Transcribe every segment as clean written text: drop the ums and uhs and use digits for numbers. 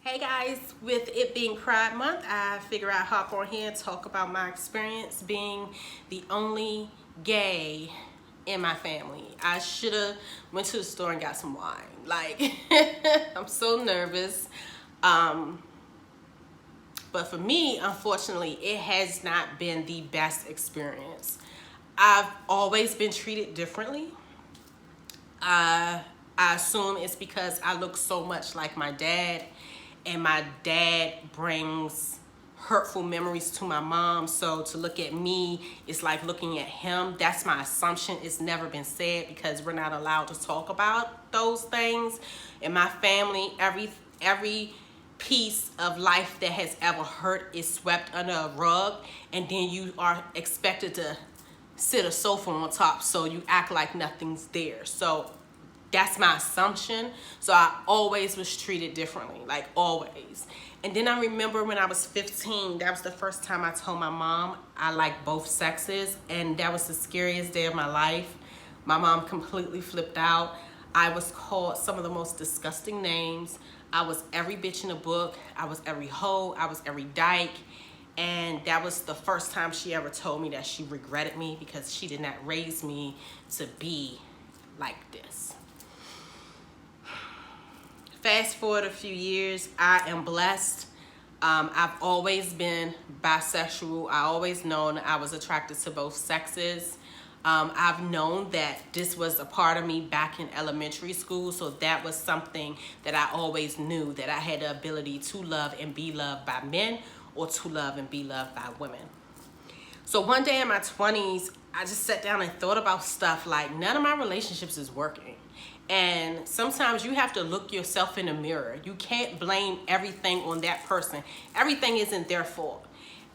Hey guys, with it being Pride Month, I figure I'd hop on here and talk about my experience being the only gay in my family. I should have went to the store and got some wine. Like, I'm so nervous. Um, but for me, unfortunately, it has not been the best experience. I've always been treated differently. I assume it's because I look so much like my dad, and my dad brings hurtful memories to my mom. So to look at me is like looking at him. That's my assumption. It's never been said because we're not allowed to talk about those things. In my family, every piece of life that has ever hurt is swept under a rug, and then you are expected to sit a sofa on top so you act like nothing's there. So that's my assumption. So I always was treated differently, like always. And then I remember when I was 15, that was the first time I told my mom I like both sexes, and that was the scariest day of my life. My mom completely flipped out. I was called some of the most disgusting names. I was every bitch in the book. I was every hoe. I was every dyke. And that was the first time she ever told me that she regretted me because she did not raise me to be like this. Fast forward a few years, I am blessed. I've always been bisexual. I always known I was attracted to both sexes. I've known that this was a part of me back in elementary school, so that was something that I always knew, that I had the ability to love and be loved by men or to love and be loved by women. So one day in my 20s, I just sat down and thought about stuff like none of my relationships is working. And sometimes you have to look yourself in the mirror. You can't blame everything on that person. Everything isn't their fault.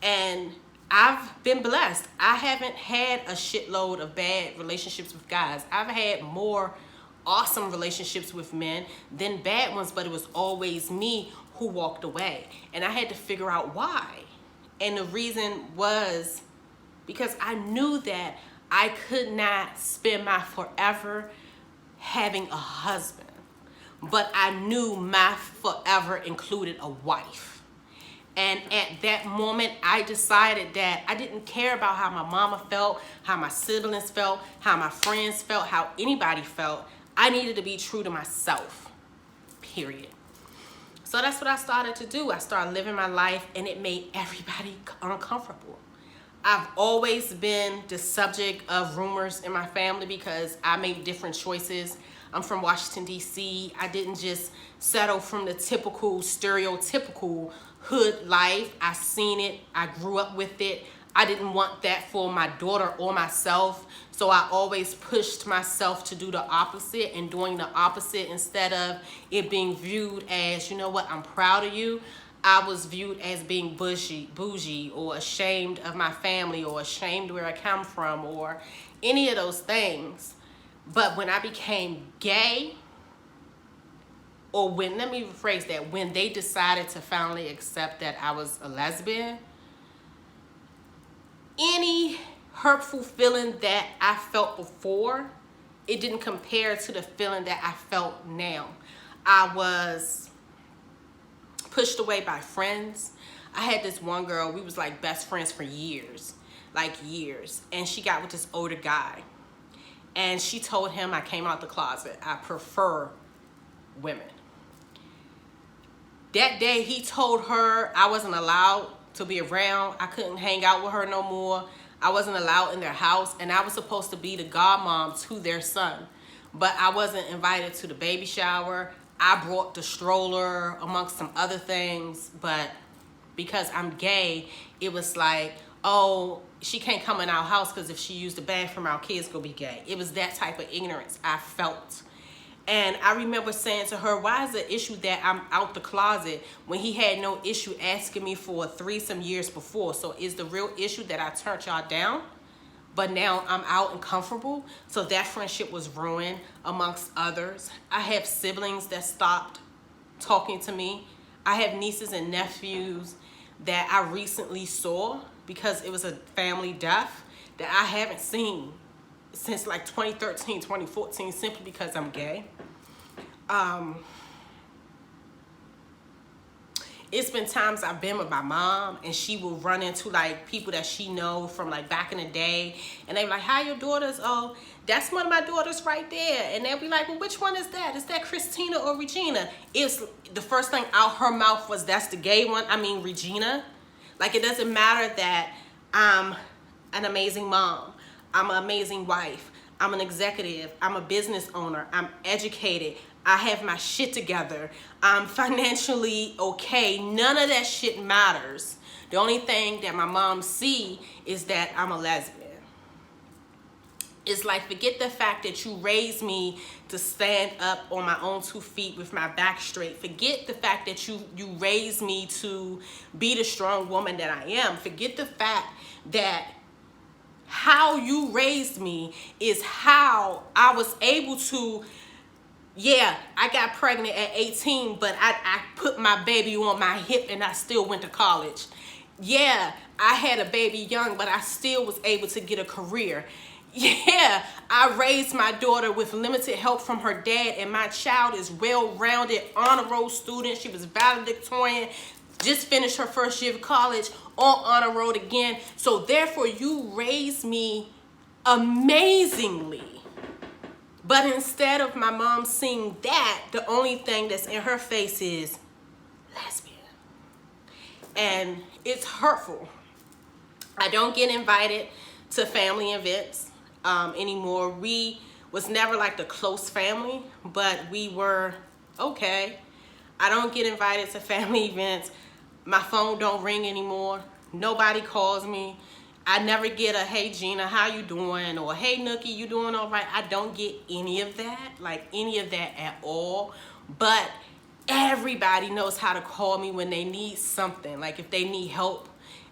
And I've been blessed. I haven't had a shitload of bad relationships with guys. I've had more awesome relationships with men than bad ones, but it was always me who walked away. And I had to figure out why. And the reason was because I knew that I could not spend my forever having a husband, but I knew my forever included a wife. And at that moment, I decided that I didn't care about how my mama felt, how my siblings felt, how my friends felt, how anybody felt. I needed to be true to myself, period. So that's what I started to do. I started living my life, and it made everybody uncomfortable. I've always been the subject of rumors in my family because I made different choices. I'm from Washington, D.C. I didn't just settle from the typical, stereotypical hood life. I seen it. I grew up with it. I didn't want that for my daughter or myself. So I always pushed myself to do the opposite, and doing the opposite instead of it being viewed as, you know what, I'm proud of you. I was viewed as being bougie, or ashamed of my family, or ashamed where I come from, or any of those things. But when I became gay, or let me rephrase that, when they decided to finally accept that I was a lesbian, any hurtful feeling that I felt before, it didn't compare to the feeling that I felt now. I was pushed away by friends. I had this one girl, we was like best friends for years, and she got with this older guy, and she told him I came out the closet, I prefer women. That day he told her I wasn't allowed to be around, I couldn't hang out with her no more, I wasn't allowed in their house, and I was supposed to be the godmom to their son, but I wasn't invited to the baby shower. I brought the stroller amongst some other things, but because I'm gay, it was like, oh, she can't come in our house because if she used the bathroom, our kids gonna be gay. It was that type of ignorance I felt. And I remember saying to her, why is the issue that I'm out the closet when he had no issue asking me for a threesome years before? So is the real issue that I turned y'all down? But now I'm out and comfortable. So that friendship was ruined amongst others. I have siblings that stopped talking to me. I have nieces and nephews that I recently saw because it was a family death that I haven't seen since like 2013, 2014, simply because I'm gay. it's been times I've been with my mom and she will run into like people that she know from like back in the day, and they be like, "How your daughters?" "Oh, that's one of my daughters right there." And they'll be like, "Well, which one is that? Is that Christina or Regina?" It's the first thing out her mouth was, "That's the gay one. I mean, Regina." Like, it doesn't matter that I'm an amazing mom, I'm an amazing wife, I'm an executive, I'm a business owner, I'm educated, I have my shit together, I'm financially okay. None of that shit matters. The only thing that my mom see is that I'm a lesbian. It's like, forget the fact that you raised me to stand up on my own 2 feet with my back straight. Forget the fact that you raised me to be the strong woman that I am. Forget the fact that how you raised me is how I was able to, yeah, I got pregnant at 18, but I put my baby on my hip and I still went to college. Yeah, I had a baby young, but I still was able to get a career. Yeah, I raised my daughter with limited help from her dad, and my child is well-rounded, honor roll student. She was valedictorian, just finished her first year of college, on honor roll again. So therefore, you raised me amazingly. But instead of my mom seeing that, the only thing that's in her face is lesbian. And it's hurtful. I don't get invited to family events anymore. We was never like the close family, but we were okay. I don't get invited to family events. My phone don't ring anymore. Nobody calls me. I never get a, "Hey Gina, how you doing?" or "Hey Nookie, you doing all right?" I don't get any of that, like any of that at all. But everybody knows how to call me when they need something. Like if they need help,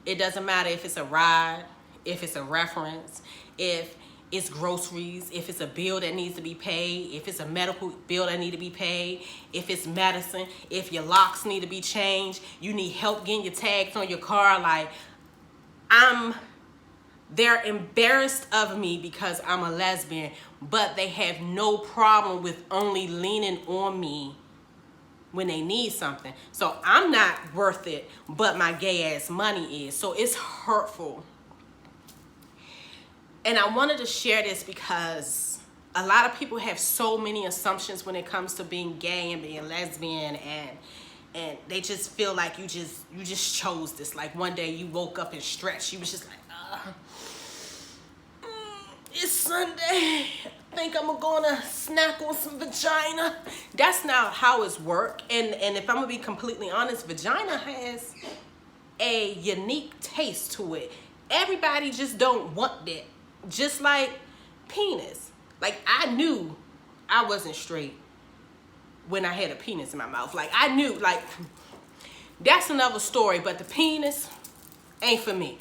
it doesn't matter if it's a ride, if it's a reference, if it's groceries, if it's a bill that needs to be paid, if it's a medical bill that need to be paid, if it's medicine, if your locks need to be changed, you need help getting your tags on your car. Like, they're embarrassed of me because I'm a lesbian, but they have no problem with only leaning on me when they need something. So I'm not worth it, but my gay ass money is. So it's hurtful. And I wanted to share this because a lot of people have so many assumptions when it comes to being gay and being lesbian, and they just feel like you just chose this. Like one day you woke up and stretched. You was just like, it's Sunday. I think I'm gonna snack on some vagina. That's not how it's work. And if I'm gonna be completely honest, vagina has a unique taste to it. Everybody just don't want that. Just like penis. Like, I knew I wasn't straight when I had a penis in my mouth. Like, I knew, like, that's another story, but the penis ain't for me.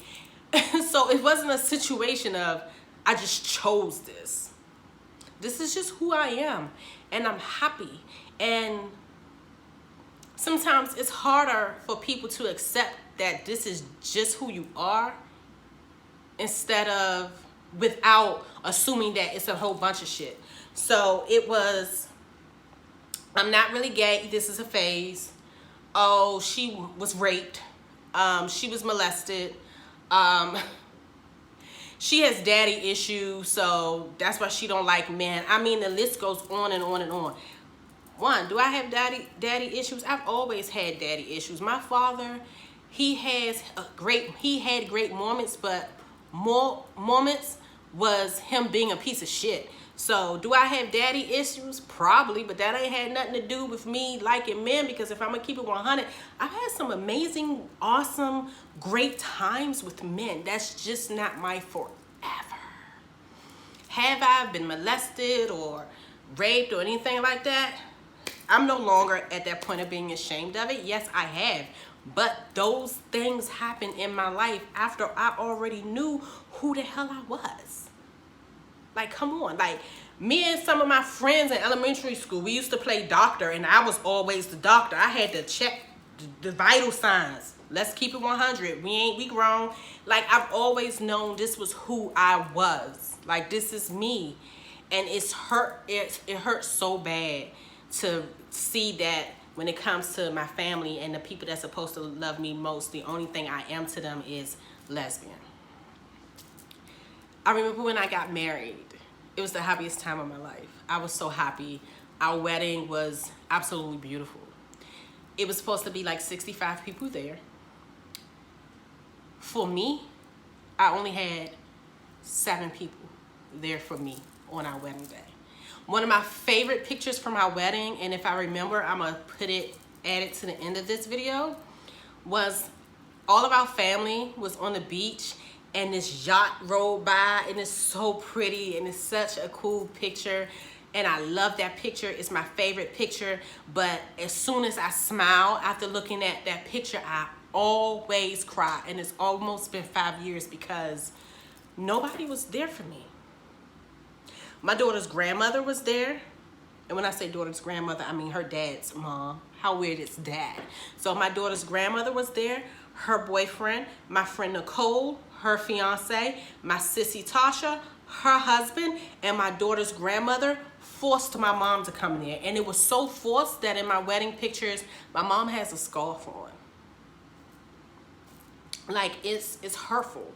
So it wasn't a situation of I just chose this. This is just who I am, and I'm happy. And sometimes it's harder for people to accept that this is just who you are, instead of without assuming that it's a whole bunch of shit. So it was, I'm not really gay, this is a phase. Oh, she was raped. She was molested. She has daddy issues, so that's why she don't like men. I mean, the list goes on and on and on. One, do I have daddy issues? I've always had daddy issues. My father, he had great moments, but more moments was him being a piece of shit. So do I have daddy issues? Probably, but that ain't had nothing to do with me liking men, because if I'm gonna keep it 100, I've had some amazing, awesome, great times with men. That's just not my forever. Have I been molested or raped or anything like that? I'm no longer at that point of being ashamed of it. Yes, I have. But those things happened in my life after I already knew who the hell I was. Like, come on. Like, me and some of my friends in elementary school, we used to play doctor, and I was always the doctor. I had to check the vital signs. Let's keep it 100. We grown. Like, I've always known this was who I was. Like, this is me. And it hurts so bad to see that when it comes to my family and the people that's supposed to love me most, the only thing I am to them is lesbian. I remember when I got married, it was the happiest time of my life. I was so happy. Our wedding was absolutely beautiful. It was supposed to be like 65 people there. For me, I only had 7 people there for me on our wedding day. One of my favorite pictures from our wedding, and if I remember, I'm gonna add it to the end of this video, was all of our family was on the beach and this yacht rolled by, and it's so pretty and it's such a cool picture. And I love that picture. It's my favorite picture. But as soon as I smile after looking at that picture, I always cry. And it's almost been 5 years because nobody was there for me. My daughter's grandmother was there. And when I say daughter's grandmother, I mean her dad's mom. How weird is that? So my daughter's grandmother was there, her boyfriend, my friend Nicole, her fiance, my sissy Tasha, her husband, and my daughter's grandmother forced my mom to come there. And it was so forced that in my wedding pictures, my mom has a scarf on. Like, it's hurtful.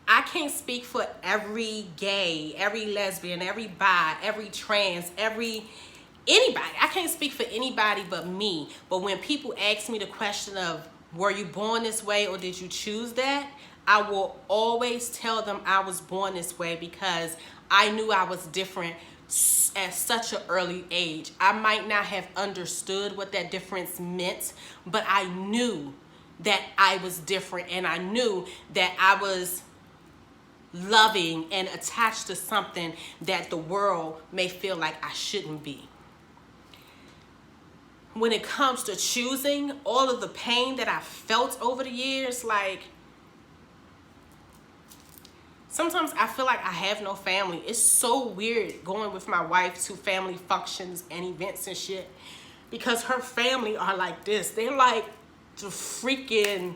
I can't speak for every gay, every lesbian, every bi, every trans, anybody. I can't speak for anybody but me. But when people ask me the question of, were you born this way or did you choose that? I will always tell them I was born this way because I knew I was different at such an early age. I might not have understood what that difference meant, but I knew that I was different, and I knew that I was loving and attached to something that the world may feel like I shouldn't be. When it comes to choosing, all of the pain that I felt over the years, like, sometimes I feel like I have no family. It's so weird going with my wife to family functions and events and shit because her family are like this. They're like the freaking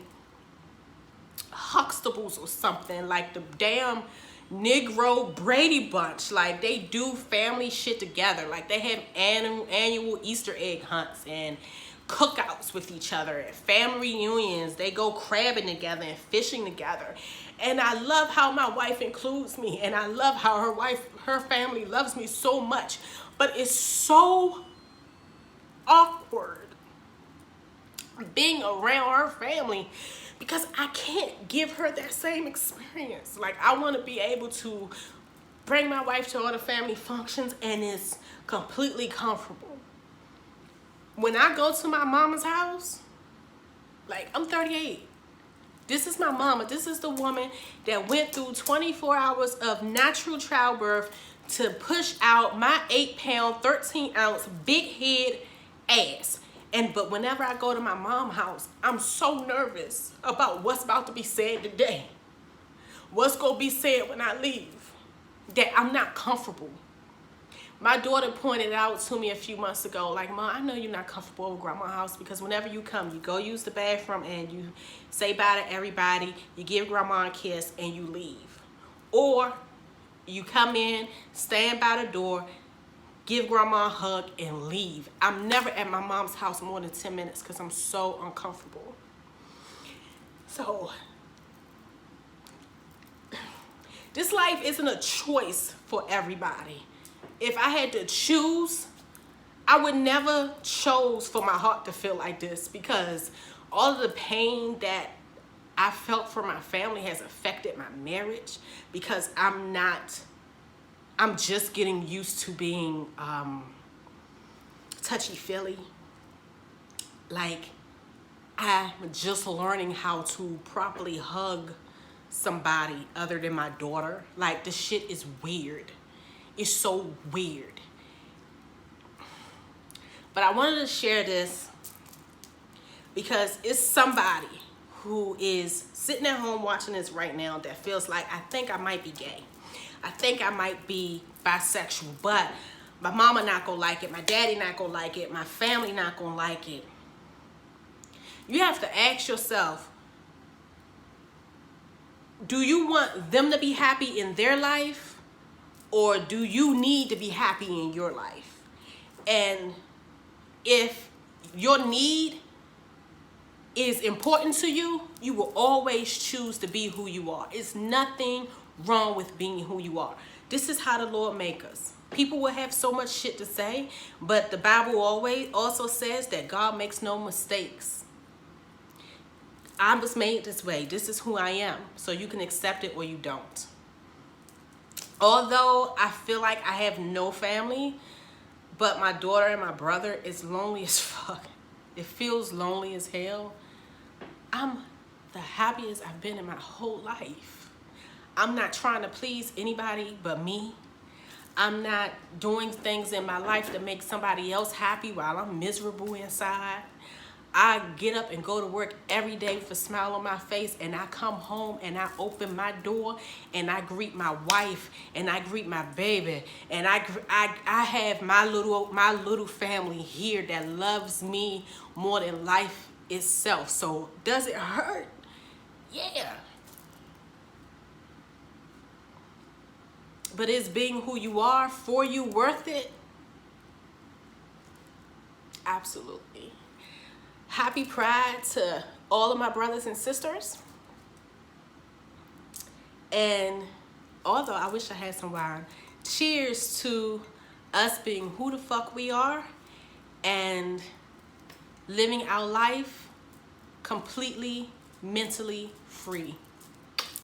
Huxtables or something, like the damn Negro Brady Bunch. Like, they do family shit together. Like, they have annual Easter egg hunts and cookouts with each other and family reunions. They go crabbing together and fishing together. And I love how my wife includes me, and I love how her family loves me so much. But it's so awkward being around her family because I can't give her that same experience. Like, I want to be able to bring my wife to all the family functions and it's completely comfortable. When I go to my mama's house, like, I'm 38. This is my mama. This is the woman that went through 24 hours of natural childbirth to push out my 8-pound, 13-ounce, big head ass. But whenever I go to my mom's house, I'm so nervous about what's about to be said today. What's going to be said when I leave. That I'm not comfortable. My daughter pointed out to me a few months ago, like, Mom, I know you're not comfortable over grandma's house because whenever you come, you go use the bathroom and you say bye to everybody, you give grandma a kiss, and you leave. Or you come in, stand by the door, give grandma a hug, and leave. I'm never at my mom's house more than 10 minutes because I'm so uncomfortable. So, this life isn't a choice for everybody. If I had to choose, I would never chose for my heart to feel like this because all of the pain that I felt for my family has affected my marriage because I'm just getting used to being touchy-feely. Like, I'm just learning how to properly hug somebody other than my daughter. Like, this shit is weird. It's so weird. But I wanted to share this because it's somebody who is sitting at home watching this right now that feels like, I think I might be gay. I think I might be bisexual, but my mama not gonna like it, my daddy not gonna like it, my family not gonna like it. You have to ask yourself, do you want them to be happy in their life? Or do you need to be happy in your life? And if your need is important to you, you will always choose to be who you are. It's nothing wrong with being who you are. This is how the Lord make us. People will have so much shit to say, but the Bible always also says that God makes no mistakes. I was made this way. This is who I am. So you can accept it or you don't. Although I feel like I have no family, but my daughter and my brother is lonely as fuck. It feels lonely as hell. I'm the happiest I've been in my whole life. I'm not trying to please anybody but me. I'm not doing things in my life to make somebody else happy while I'm miserable inside. I get up and go to work every day with a smile on my face, and I come home and I open my door and I greet my wife and I greet my baby, and I have my little family here that loves me more than life itself. So does it hurt? Yeah. But is being who you are for you worth it? Absolutely. Happy Pride to all of my brothers and sisters. And although I wish I had some wine, cheers to us being who the fuck we are and living our life completely mentally free.